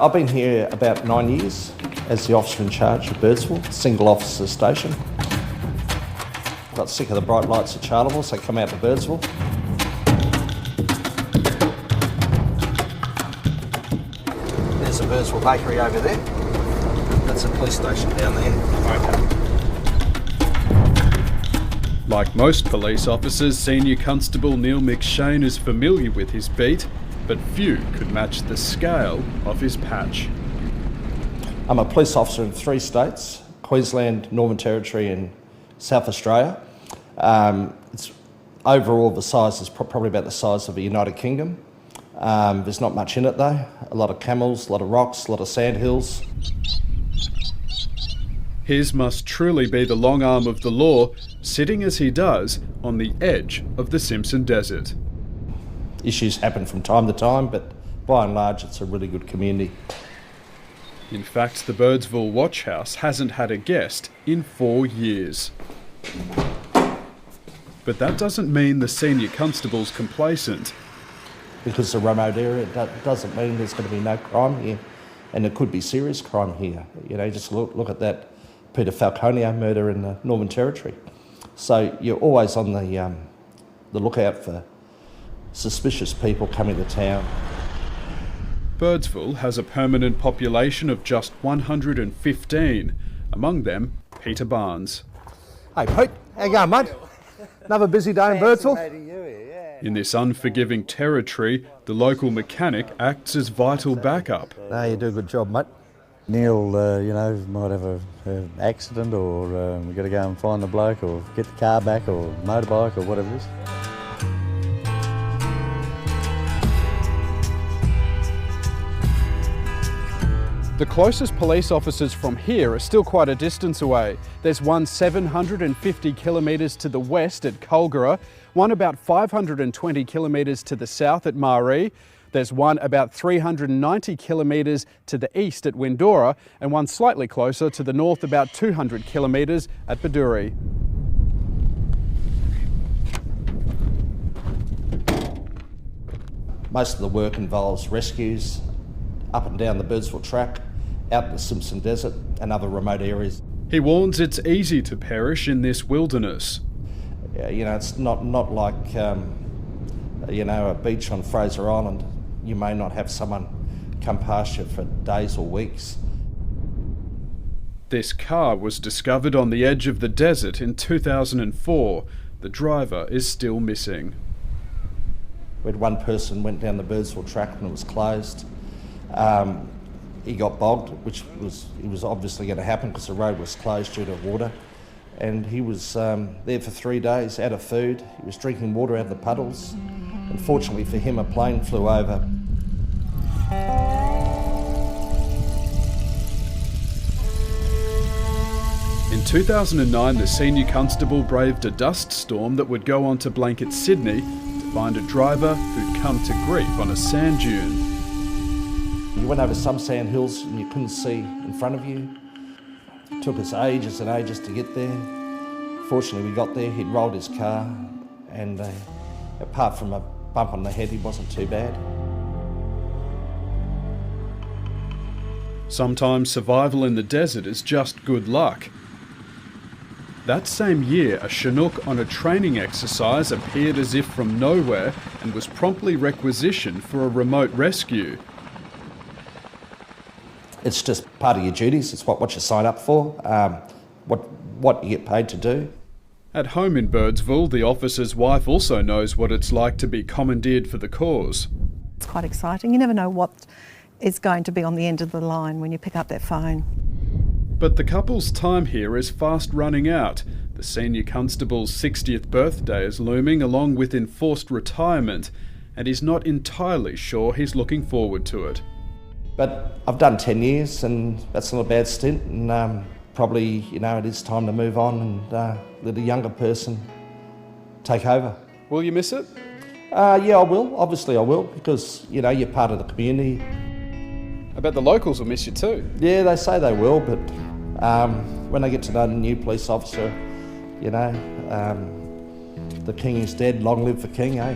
I've been here about 9 years as the officer in charge of Birdsville, single officer station. Got sick of the bright lights of Charleville, so come out to Birdsville. There's the Birdsville bakery over there. That's the police station down there. Like most police officers, Senior Constable Neil McShane is familiar with his beat, but few could match the scale of his patch. I'm a police officer in 3 states, Queensland, Northern Territory and South Australia. It's overall the size is probably about the size of the United Kingdom. There's not much in it though. A lot of camels, a lot of rocks, a lot of sandhills. His must truly be the long arm of the law, sitting as he does on the edge of the Simpson Desert. Issues happen from time to time, but by and large it's a really good community. In fact, the Birdsville Watch House hasn't had a guest in 4 years. But that doesn't mean the senior constable's complacent. Because it's a remote area, it doesn't mean there's going to be no crime here. And there could be serious crime here. You know, just look at that Peter Falconio murder in the Northern Territory. So you're always on the lookout for suspicious people coming to town. Birdsville has a permanent population of just 115, among them Peter Barnes. Hey Pete, how you going, mate? Another busy day in Birdsville? In this unforgiving territory, the local mechanic acts as vital backup. No, you do a good job, mate. Neil, might have an accident or we've got to go and find the bloke or get the car back or motorbike or whatever it is. The closest police officers from here are still quite a distance away. There's one 750 kilometres to the west at Culgara, one about 520 kilometres to the south at Maree. There's one about 390 kilometres to the east at Windora, and one slightly closer to the north about 200 kilometres at Baduri. Most of the work involves rescues up and down the Birdsville track, out in the Simpson Desert and other remote areas. He warns it's easy to perish in this wilderness. You know, it's not like, a beach on Fraser Island. You may not have someone come past you for days or weeks. This car was discovered on the edge of the desert in 2004. The driver is still missing. We had one person went down the Birdsville track when it was closed. He got bogged, which was obviously going to happen because the road was closed due to water. And he was there for 3 days, out of food. He was drinking water out of the puddles. Unfortunately for him, a plane flew over. In 2009, the senior constable braved a dust storm that would go on to blanket Sydney to find a driver who'd come to grief on a sand dune. You went over some sand hills and you couldn't see in front of you. It took us ages and ages to get there. Fortunately, we got there, he'd rolled his car, and apart from a bump on the head, he wasn't too bad. Sometimes survival in the desert is just good luck. That same year, a Chinook on a training exercise appeared as if from nowhere and was promptly requisitioned for a remote rescue. It's just part of your duties. It's what you sign up for, what you get paid to do. At home in Birdsville, the officer's wife also knows what it's like to be commandeered for the cause. It's quite exciting. You never know what is going to be on the end of the line when you pick up that phone. But the couple's time here is fast running out. The senior constable's 60th birthday is looming, along with enforced retirement, and he's not entirely sure he's looking forward to it. But I've done 10 years and that's not a bad stint, and probably, it is time to move on and let a younger person take over. Will you miss it? Yeah, I will. Obviously I will, because, you're part of the community. I bet the locals will miss you too. Yeah, they say they will, but when they get to know the new police officer, the king is dead, long live the king, eh?